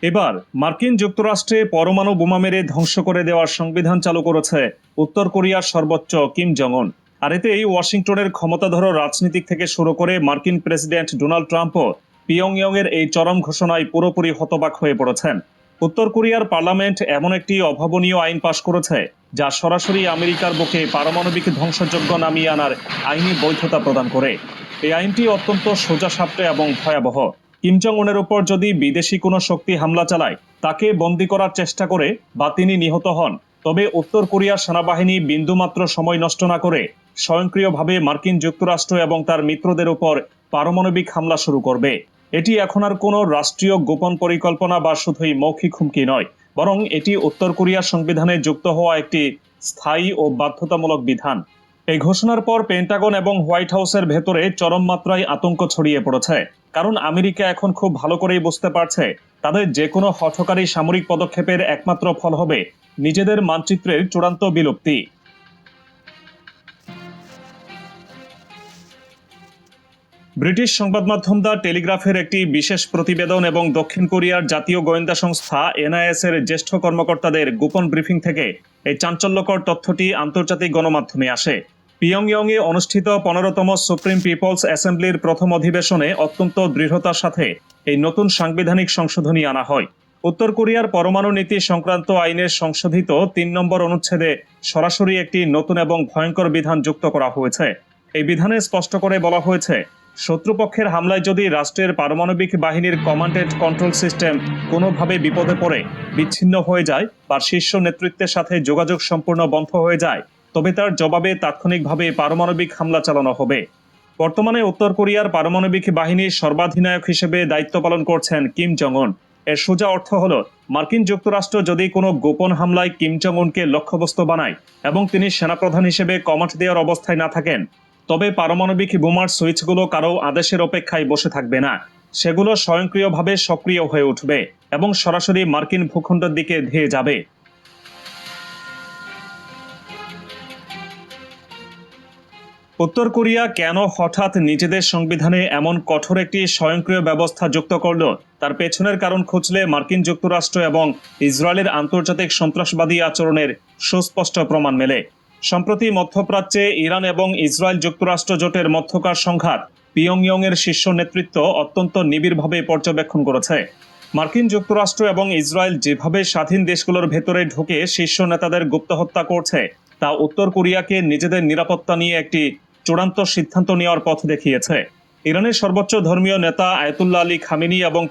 এবার মার্কিন যুক্তরাষ্ট্রে পরমাণু বোমা মেরে ধ্বংস করে দেওয়ার সংবিধান চালু করেছে উত্তর কোরিয়ার সর্বোচ্চ কিম জং উন। আর এতেই ওয়াশিংটনের ক্ষমতাধর রাজনীতিক থেকে শুরু করে মার্কিন প্রেসিডেন্ট ডোনাল্ড ট্রাম্পও পিয়ংইয়ং এর এই চরম ঘোষণায় পুরোপুরি হতবাক হয়ে পড়েছেন। উত্তর কোরিয়ার পার্লামেন্ট এমন একটি অভাবনীয় আইন পাশ করেছে যা সরাসরি আমেরিকার বুকে পারমাণবিক ধ্বংসযজ্ঞ নামিয়ে আনার আইনি বৈধতা প্রদান করে। এই আইনটি অত্যন্ত সোজাসাপটে এবং ভয়াবহ। কিম জং উনের উপর যদি বিদেশি কোনো শক্তি হামলা চালায়, তাকে বন্দী করার চেষ্টা করে বা তিনি নিহত হন, তবে উত্তর কোরিয়ার সেনাবাহিনী বিন্দুমাত্র সময় নষ্ট না করে স্বয়ংক্রিয়ভাবে মার্কিন যুক্তরাষ্ট্র এবং তার মিত্রদের উপর পারমাণবিক হামলা শুরু করবে। এটি এখন আর কোনো রাষ্ট্রীয় গোপন পরিকল্পনা বা শুধুই মৌখিক হুমকি নয়, বরং এটি উত্তর কোরিয়ার সংবিধানে যুক্ত হওয়া একটি স্থায়ী ও বাধ্যতামূলক বিধান। এই ঘোষণার পর পেন্টাগন এবং হোয়াইট হাউসের ভেতরে চরম মাত্রায় আতঙ্ক ছড়িয়ে পড়েছে, কারণ আমেরিকা এখন খুব ভালো করেই বুঝতে পারছে তাদের যে কোনো হঠকারী সামরিক পদক্ষেপের একমাত্র ফল হবে নিজেদের মানচিত্রের চূড়ান্ত বিলুপ্তি। ব্রিটিশ সংবাদ মাধ্যম দ্য টেলিগ্রাফের একটি বিশেষ প্রতিবেদন এবং দক্ষিণ কোরিয়ার জাতীয় গোয়েন্দা সংস্থা NIS এর জ্যেষ্ঠ কর্মকর্তাদের গোপন ব্রিফিং থেকে এই চাঞ্চল্যকর তথ্যটি আন্তর্জাতিক গণমাধ্যমে আসে। পিয়ংইয়ং এ অনুষ্ঠিত 15তম সুপ্রিম পিপলস অ্যাসেম্বলির প্রথম অধিবেশনে অত্যন্ত দৃঢ়তার সাথে এই নতুন সাংবিধানিক সংশোধনী আনা হয়। উত্তর কোরিয়ার পরমাণু নীতি সংক্রান্ত আইনের সংশোধিত 3 নম্বর অনুচ্ছেদে সরাসরি একটি নতুন এবং ভয়ঙ্কর বিধান যুক্ত করা হয়েছে। এই বিধানে স্পষ্ট করে বলা হয়েছে, শত্রুপক্ষের হামলায় যদি রাষ্ট্রের পারমাণবিক বাহিনীর কমান্ড এন্ড কন্ট্রোল সিস্টেম কোনোভাবে বিপদে পড়ে বিচ্ছিন্ন হয়ে যায় বা শীর্ষ নেতৃত্বের সাথে যোগাযোগ সম্পূর্ণ বন্ধ হয়ে যায়, তবে তার জবাবে তাৎক্ষণিকভাবে পারমাণবিক হামলা চালানো হবে। বর্তমানে উত্তর কোরিয়ার পারমাণবিক বাহিনীর সর্বাধিনায়ক হিসেবে দায়িত্ব পালন করছেন কিম জং উন। এর সোজা অর্থ হলো, মার্কিন যুক্তরাষ্ট্র যদি কোনো গোপন হামলায় কিম জং উনকে লক্ষ্যবস্তু বানায় এবং তিনি সেনাপ্রধান হিসেবে কমান্ড দেওয়ার অবস্থায় না থাকেন, তবে পারমাণবিক বোমার সুইচগুলো কারো আদেশের অপেক্ষায় বসে থাকবে না। সেগুলো স্বয়ংক্রিয়ভাবে সক্রিয় হয়ে উঠবে এবং সরাসরি মার্কিন ভূখণ্ডের দিকে ধেয়ে যাবে। উত্তর কোরিয়া কেন হঠাৎ নিজেদের সংবিধানে এমন কঠোর একটি স্বয়ংক্রিয় ব্যবস্থা যুক্ত করল, তার পেছনের কারণ খুঁজলে মার্কিন যুক্তরাষ্ট্র এবং ইসরায়েলের আন্তর্জাতিক সন্ত্রাসবাদী আচরণের সুস্পষ্ট প্রমাণ মেলে। সম্প্রতি মধ্যপ্রাচ্যে ইরান এবং ইসরায়েল যুক্তরাষ্ট্র জোটের মধ্যকার সংঘাত পিয়ংইয়ং এর শীর্ষ নেতৃত্ব অত্যন্ত নিবিড়ভাবে পর্যবেক্ষণ করেছে। মার্কিন যুক্তরাষ্ট্র এবং ইসরায়েল যেভাবে স্বাধীন দেশগুলোর ভেতরে ঢুকে শীর্ষ নেতাদের গুপ্ত হত্যা করছে, তা উত্তর কোরিয়াকে নিজেদের নিরাপত্তা নিয়ে একটি চূড়ান্ত সিদ্ধান্ত নেওয়ার পথ দেখিয়েছে। ইরানের সর্বোচ্চ ধর্মীয় নেতা আয়াতুল্লাহ আলী খামেনি এবং